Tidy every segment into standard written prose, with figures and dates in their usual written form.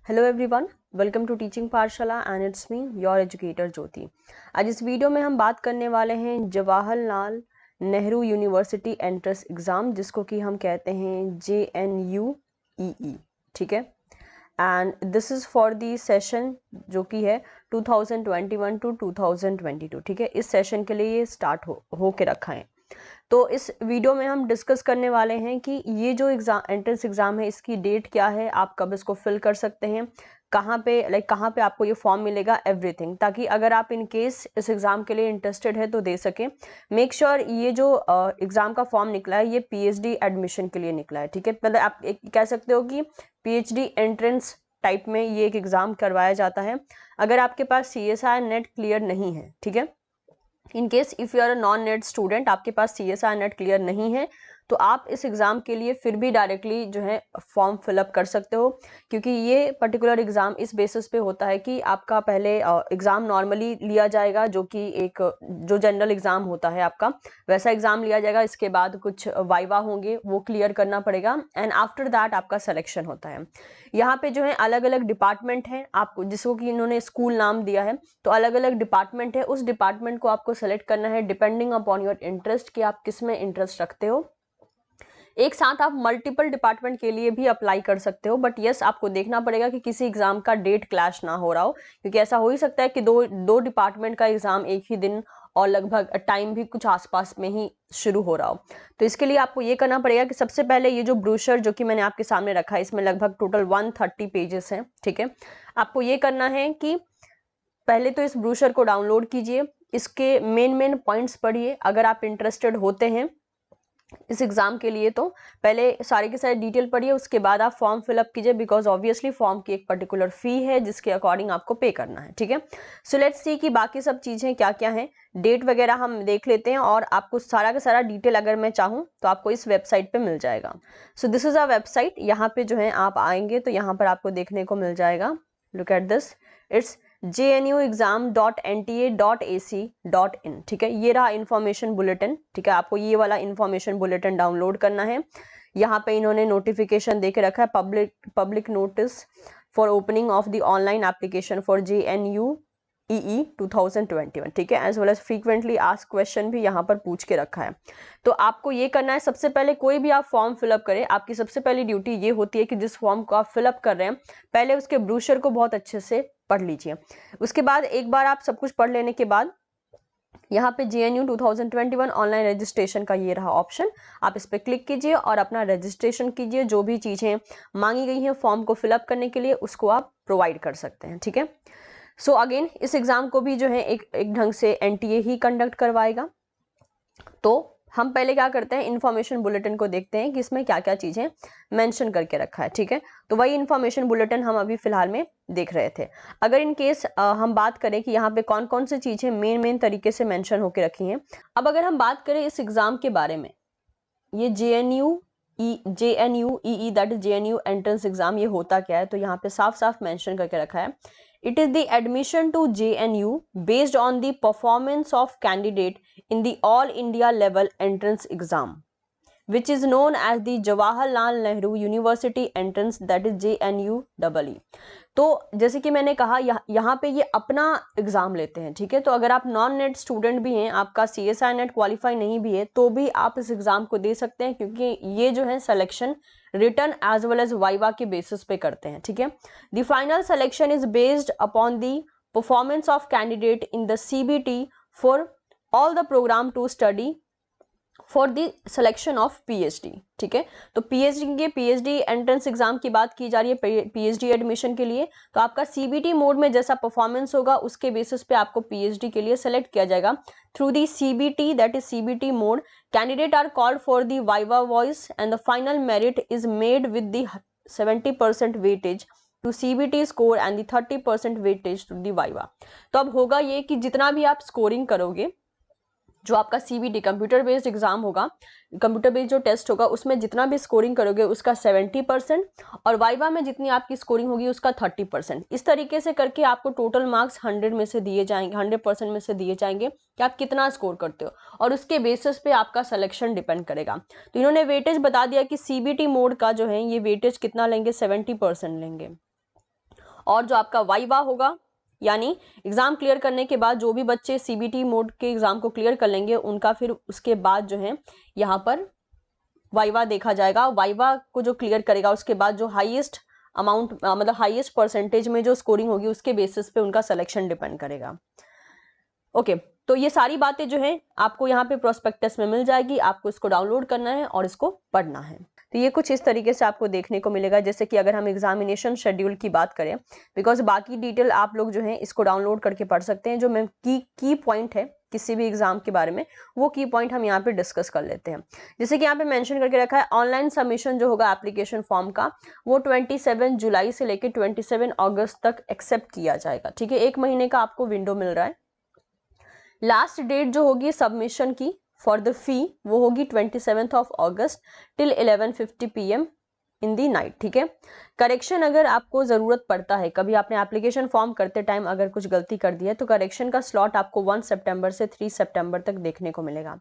Hello everyone, welcome to teaching Pathshala and it's me your educator Jyoti. आज इस video में हम बात करने वाले हैं Jawaharlal Nehru university entrance exam, जिसको कि हम कहते हैं JNUEE। ठीक है, and this is for the session जो कि है 2021 टू 2022। ठीक है, इस सेशन के लिए ये स्टार्ट हो के रखा है। तो इस वीडियो में हम डिस्कस करने वाले हैं कि ये जो एंट्रेंस एग्ज़ाम है इसकी डेट क्या है, आप कब इसको फिल कर सकते हैं, कहाँ पे आपको ये फॉर्म मिलेगा, एवरीथिंग, ताकि अगर आप इन केस इस एग्ज़ाम के लिए इंटरेस्टेड है तो दे सकें। मेक श्योर ये जो एग्ज़ाम का फॉर्म निकला है ये PhD एडमिशन के लिए निकला है। ठीक है, मतलब आप कह सकते हो कि PhD एंट्रेंस टाइप में ये एक एग्ज़ाम करवाया जाता है अगर आपके पास CSIR नेट क्लियर नहीं है। ठीक है, in case if you are a non NET student, आपके पास CSIR नेट क्लियर नहीं है तो आप इस एग्ज़ाम के लिए फिर भी डायरेक्टली जो है फॉर्म फिलअप कर सकते हो, क्योंकि ये पर्टिकुलर एग्ज़ाम इस बेसिस पे होता है कि आपका पहले एग्ज़ाम नॉर्मली लिया जाएगा, जो कि एक जो जनरल एग्ज़ाम होता है आपका वैसा एग्ज़ाम लिया जाएगा। इसके बाद कुछ वाइवा होंगे, वो क्लियर करना पड़ेगा एंड आफ्टर दैट आपका सिलेक्शन होता है। यहाँ पे जो है अलग अलग डिपार्टमेंट हैं, आपको जिसको कि इन्होंने स्कूल नाम दिया है, तो अलग अलग डिपार्टमेंट है, उस डिपार्टमेंट को आपको सेलेक्ट करना है डिपेंडिंग अपॉन योर इंटरेस्ट कि आप किस में इंटरेस्ट रखते हो। एक साथ आप मल्टीपल डिपार्टमेंट के लिए भी अप्लाई कर सकते हो, बट यस आपको देखना पड़ेगा कि किसी एग्जाम का डेट क्लैश ना हो रहा हो, क्योंकि ऐसा हो ही सकता है कि दो डिपार्टमेंट का एग्जाम एक ही दिन और लगभग टाइम भी कुछ आसपास में ही शुरू हो रहा हो। तो इसके लिए आपको ये करना पड़ेगा कि सबसे पहले ये जो ब्रोशर जो कि मैंने आपके सामने रखा है, इसमें लगभग टोटल 130 पेजेस हैं। ठीक है, आपको ये करना है कि पहले तो इस ब्रोशर को डाउनलोड कीजिए, इसके मेन पॉइंट्स पढ़िए अगर आप इंटरेस्टेड होते हैं इस एग्जाम के लिए। तो पहले सारे के सारे डिटेल पढ़िए, उसके बाद आप फॉर्म फिलअप कीजिए, बिकॉज ऑब्वियसली फॉर्म की एक पर्टिकुलर फी है जिसके अकॉर्डिंग आपको पे करना है। ठीक है, सो लेट्स सी कि बाकी सब चीजें क्या क्या हैं, डेट वगैरह हम देख लेते हैं और आपको सारा का सारा डिटेल अगर मैं चाहूँ तो आपको इस वेबसाइट पे मिल जाएगा। So this is a website, यहाँ पे जो है आप आएंगे तो यहाँ पर आपको देखने को मिल जाएगा, look at this, it's jnuexam.nta.ac.in। ठीक है, ये रहा इंफॉर्मेशन बुलेटिन। ठीक है, आपको ये वाला इंफॉर्मेशन बुलेटिन डाउनलोड करना है। यहाँ पे इन्होंने नोटिफिकेशन दे के रखा है, public notice for opening of the online application for JNUEE 2021। ठीक है, as well as frequently asked question भी यहाँ पर पूछ के रखा है। तो आपको ये करना है, सबसे पहले कोई भी आप फॉर्म फिलअप करें, आपकी सबसे पहली ड्यूटी ये होती है कि जिस फॉर्म को आप फिलअप कर रहे हैं पहले उसके ब्रोशर को बहुत अच्छे से पढ़ लीजिए। उसके बाद एक बार आप सब कुछ पढ़ लेने के बाद यहाँ पे JNU 2021 ऑनलाइन रजिस्ट्रेशन का ये रहा ऑप्शन, आप इस पर क्लिक कीजिए और अपना रजिस्ट्रेशन कीजिए। जो भी चीज़ें मांगी गई हैं फॉर्म को फिलअप करने के लिए उसको आप प्रोवाइड कर सकते हैं। ठीक है, सो अगेन इस एग्जाम को भी जो है एक ढंग से NTA ही कंडक्ट करवाएगा। तो हम पहले क्या करते हैं, इंफॉर्मेशन बुलेटिन को देखते हैं कि इसमें क्या क्या चीजें मेंशन करके रखा है। ठीक है, तो वही इंफॉर्मेशन बुलेटिन हम अभी फिलहाल में देख रहे थे। अगर इन केस हम बात करें कि यहाँ पे कौन कौन सी चीजें मेन तरीके से मेंशन होकर रखी हैं। अब अगर हम बात करें इस एग्जाम के बारे में, ये JNUEE that is JNU entrance exam, ये होता क्या है, तो यहाँ पे साफ साफ मेंशन करके रखा है, it is the admission to JNU based on the performance of candidate in the all India level entrance exam which is known as the Jawaharlal Nehru University entrance, that is JNUEE। तो जैसे कि मैंने कहा यहाँ पे ये अपना exam लेते हैं। ठीक है, तो अगर आप नॉन नेट स्टूडेंट भी हैं, आपका CSIR नेट क्वालिफाई नहीं भी है, तो भी आप इस एग्जाम को दे सकते हैं, क्योंकि ये जो है selection return as well as viva के बेसिस पे करते हैं। ठीक है, the final selection is based upon the performance of candidate in the CBT for all the programme to study for the selection of PhD। ठीक है, तो PhD entrance exam की बात की जा रही है PhD एडमिशन के लिए। तो आपका CBT मोड में जैसा परफॉर्मेंस होगा उसके बेसिस पे आपको PhD के लिए सेलेक्ट किया जाएगा through the CBT, that is CBT mode. Candidate are called for the viva voice and the final merit is made with the 70% weightage to CBT score and the 30% weightage to the viva. तो अब होगा ये कि जितना भी आप scoring करोगे, जो आपका CBT कंप्यूटर बेस्ड एग्जाम होगा, कंप्यूटर बेस्ड जो टेस्ट होगा, उसमें जितना भी स्कोरिंग करोगे उसका 70% और वाइवा में जितनी आपकी स्कोरिंग होगी उसका 30%। इस तरीके से करके आपको टोटल मार्क्स 100 में से दिए जाएंगे, 100% में से दिए जाएंगे कि आप कितना स्कोर करते हो, और उसके बेसिस पे आपका सिलेक्शन डिपेंड करेगा। तो इन्होंने वेटेज बता दिया कि CBT मोड का जो है ये वेटेज कितना लेंगे, 70% लेंगे। और जो आपका वाइवा होगा, यानी एग्जाम क्लियर करने के बाद जो भी बच्चे सीबीटी मोड के एग्जाम को क्लियर कर लेंगे उनका फिर उसके बाद जो है यहाँ पर वाइवा देखा जाएगा। वाइवा को जो क्लियर करेगा उसके बाद जो हाईएस्ट अमाउंट मतलब हाईएस्ट परसेंटेज में जो स्कोरिंग होगी उसके बेसिस पे उनका सिलेक्शन डिपेंड करेगा। ओके, तो ये सारी बातें जो है आपको यहाँ पे प्रोस्पेक्टस में मिल जाएगी, आपको इसको डाउनलोड करना है और इसको पढ़ना है। तो ये कुछ इस तरीके से आपको देखने को मिलेगा। जैसे कि अगर हम एग्जामिनेशन शेड्यूल की बात करें, बिकॉज बाकी डिटेल आप लोग जो है इसको डाउनलोड करके पढ़ सकते हैं। जो मैं की पॉइंट है किसी भी एग्जाम के बारे में, वो की पॉइंट हम यहाँ पे डिस्कस कर लेते हैं। जैसे कि यहाँ पे मेंशन करके रखा है, ऑनलाइन सबमिशन जो होगा एप्लीकेशन फॉर्म का वो 27 जुलाई से लेकर 27 अगस्त तक एक्सेप्ट किया जाएगा। ठीक है, 1 महीने का आपको विंडो मिल रहा है। लास्ट डेट जो होगी सबमिशन की फॉर द फी वो होगी 27 अगस्त टिल 11:50 PM इन दी नाइट। ठीक है, करेक्शन अगर आपको जरूरत पड़ता है, कभी आपने एप्लीकेशन फॉर्म करते टाइम अगर कुछ गलती कर दी है तो करेक्शन का स्लॉट आपको 1 सितंबर से 3 सितंबर तक देखने को मिलेगा।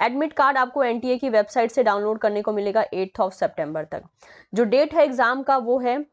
एडमिट कार्ड आपको एनटीए की वेबसाइट से डाउनलोड करने को मिलेगा 8 सितंबर तक। जो डेट है एग्जाम का वो है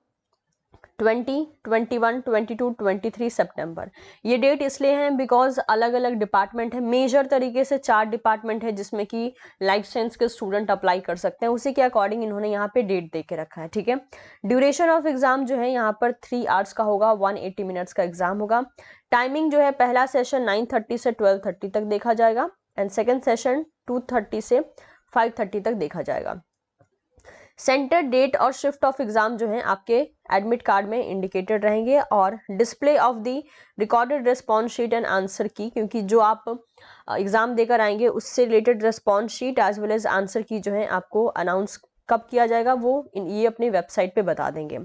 20, 21, 22, 23 सितंबर। ये डेट इसलिए है बिकॉज अलग अलग डिपार्टमेंट है, मेजर तरीके से 4 डिपार्टमेंट है जिसमें कि लाइफ साइंस के स्टूडेंट अप्लाई कर सकते हैं। उसी के अकॉर्डिंग इन्होंने यहाँ पे डेट दे के रखा है। ठीक है, ड्यूरेशन ऑफ एग्जाम जो है यहाँ पर 3 आवर्स का होगा, 180 मिनट्स का एग्जाम होगा। टाइमिंग जो है पहला सेशन 9:30 से 12:30 तक देखा जाएगा एंड सेकेंड सेशन 2:30 से 5:30 तक देखा जाएगा। सेंटर, डेट और शिफ्ट ऑफ एग्जाम जो है आपके एडमिट कार्ड में इंडिकेटेड रहेंगे और display of the recorded response sheet and answer key, क्योंकि जो आप एग्जाम देकर आएंगे उससे related response sheet as well as answer key जो है आपको अनाउंस कब किया जाएगा वो ये अपनी वेबसाइट पे बता देंगे।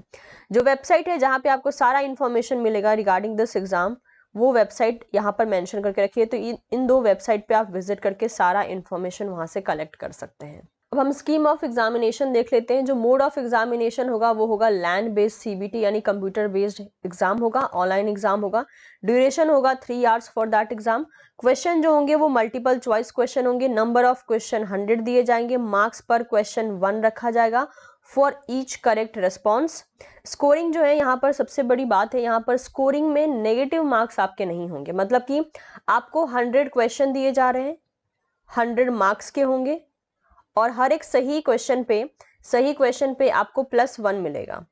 जो वेबसाइट है जहाँ पे आपको सारा इन्फॉर्मेशन मिलेगा रिगार्डिंग दिस एग्जाम, वो वेबसाइट यहाँ पर मेंशन करके रखिए। तो इन 2 वेबसाइट पे आप विजिट करके सारा इन्फॉर्मेशन वहाँ से कलेक्ट कर सकते हैं। अब हम स्कीम ऑफ एग्जामिनेशन देख लेते हैं। जो मोड ऑफ एग्जामिनेशन होगा वो होगा लैंड बेस्ड सीबीटी यानी कंप्यूटर बेस्ड एग्जाम होगा, ऑनलाइन एग्जाम होगा। ड्यूरेशन होगा 3 hours for that exam. Question जो होंगे वो मल्टीपल चॉइस क्वेश्चन होंगे। नंबर ऑफ क्वेश्चन 100 दिए जाएंगे। मार्क्स पर क्वेश्चन 1 रखा जाएगा for each correct response. Scoring जो है यहाँ पर सबसे बड़ी बात है, यहाँ पर स्कोरिंग में नेगेटिव मार्क्स आपके नहीं होंगे। मतलब कि आपको 100 क्वेश्चन दिए जा रहे हैं, 100 मार्क्स के होंगे और हर एक सही क्वेश्चन पे आपको +1 मिलेगा।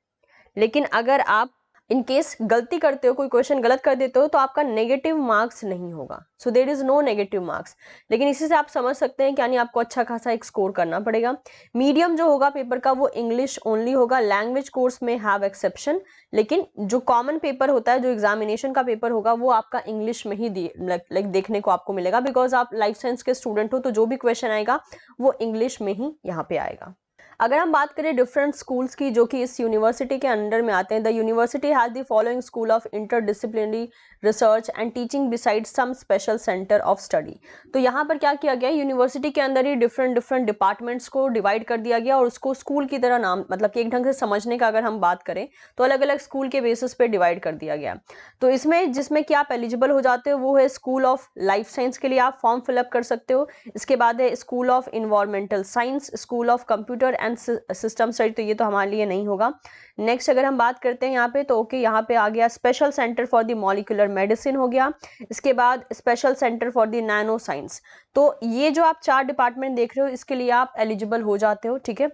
लेकिन अगर आप इन केस गलती करते हो, कोई क्वेश्चन गलत कर देते हो तो आपका नेगेटिव मार्क्स नहीं होगा। So there is no negative marks. लेकिन इसी से आप समझ सकते हैं कि यानी आपको अच्छा खासा एक स्कोर करना पड़ेगा। मीडियम जो होगा पेपर का वो इंग्लिश ओनली होगा। लैंग्वेज कोर्स में हैव एक्सेप्शन, लेकिन जो कॉमन पेपर होता है, जो एग्जामिनेशन का पेपर होगा वो आपका इंग्लिश में ही देखने को आपको मिलेगा। बिकॉज आप लाइफ साइंस के स्टूडेंट हो तो जो भी क्वेश्चन आएगा वो इंग्लिश में ही यहाँ पे आएगा। अगर हम बात करें डिफरेंट स्कूल्स की जो कि इस यूनिवर्सिटी के अंडर में आते हैं, the university has the following school of interdisciplinary research and teaching beside some special centre of study. तो यहाँ पर क्या किया गया, यूनिवर्सिटी के अंदर ही डिफरेंट डिपार्टमेंट्स को डिवाइड कर दिया गया और उसको स्कूल की तरह नाम, मतलब कि एक ढंग से समझने का अगर हम बात करें तो अलग अलग स्कूल के बेसिस पे डिवाइड कर दिया गया। तो इसमें जिसमें कि आप एलिजिबल हो जाते हो वो है स्कूल ऑफ लाइफ साइंस के लिए आप फॉर्म फिलअप कर सकते हो। इसके बाद है school of environmental science, school of computer and system study, तो ये तो हमारे लिए नहीं होगा। नेक्स्ट अगर हम बात करते हैं यहाँ पे तो ओके, यहाँ पे आ गया special centre for the molecular medicine हो गया। इसके बाद special centre for the nano science. तो ये जो आप 4 डिपार्टमेंट देख रहे हो इसके लिए आप एलिजिबल हो जाते हो। ठीक है,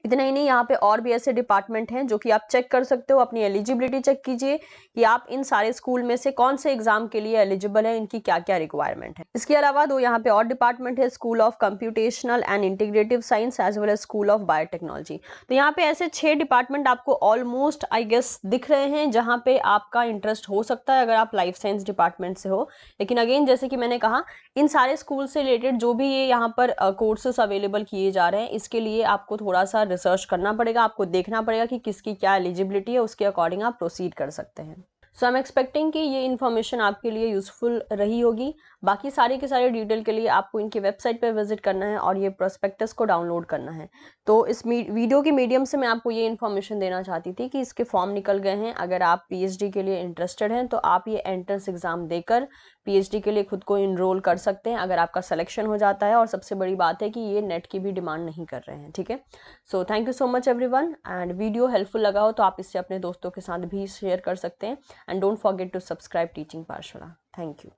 इतना ही नहीं, यहाँ पे और भी ऐसे डिपार्टमेंट हैं जो कि आप चेक कर सकते हो। अपनी एलिजिबिलिटी चेक कीजिए कि आप इन सारे स्कूल में से कौन से एग्जाम के लिए एलिजिबल है, इनकी क्या क्या रिक्वायरमेंट है। इसके अलावा 2 यहाँ पे और डिपार्टमेंट है, school of computational and integrative science as well as school of biotechnology. तो यहाँ पे ऐसे 6 डिपार्टमेंट आपको ऑलमोस्ट आई गेस दिख रहे हैं जहाँ पे आपका इंटरेस्ट हो सकता है अगर आप लाइफ साइंस डिपार्टमेंट से हो। लेकिन अगेन जैसे कि मैंने कहा, इन सारे स्कूल से रिलेटेड जो भी ये यहाँ पर कोर्सेस अवेलेबल किए जा रहे हैं इसके लिए आपको थोड़ा सा रिसर्च करना पड़ेगा। आपको देखना पड़ेगा कि किसकी क्या एलिजिबिलिटी है, उसके अकॉर्डिंग आप प्रोसीड कर सकते हैं। सो आई एम एक्सपेक्टिंग कि ये इन्फॉर्मेशन आपके लिए यूजफुल रही होगी। बाकी सारे के सारे डिटेल के लिए आपको इनकी वेबसाइट पर विजिट करना है और ये प्रोस्पेक्टस को डाउनलोड करना है। तो इस वीडियो के मीडियम से मैं आपको ये इन्फॉर्मेशन देना चाहती थी कि इसके फॉर्म निकल गए हैं। अगर आप पीएचडी के लिए इंटरेस्टेड हैं तो आप ये एंट्रेंस एग्ज़ाम देकर पीएचडी के लिए खुद को इनरोल कर सकते हैं अगर आपका सिलेक्शन हो जाता है। और सबसे बड़ी बात है कि ये नेट की भी डिमांड नहीं कर रहे हैं, ठीक है। So thank you so much everyone, and video helpful लगा हो तो आप इससे अपने दोस्तों के साथ भी शेयर कर सकते हैं। And don't forget to subscribe teaching Pathshala. Thank you.